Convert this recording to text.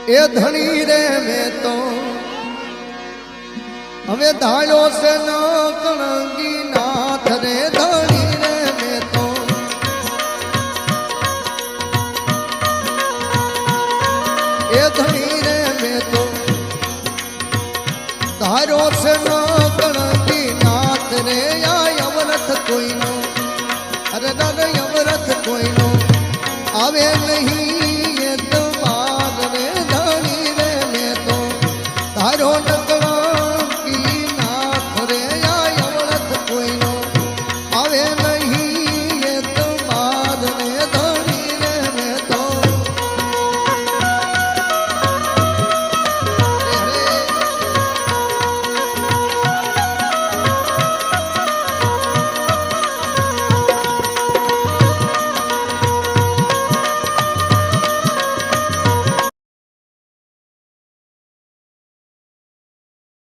એ ધણી રે મેં તો હવે ધાળ્યો છે ન કણગી નાથ રે ધણી રે મેં તો એ ધણી રે મેં તો ધાર્યો છે ન કણગી નાથ રે આ અવરથ કોઈનો અરે દાદા અવરથ કોઈનો આવે નહીં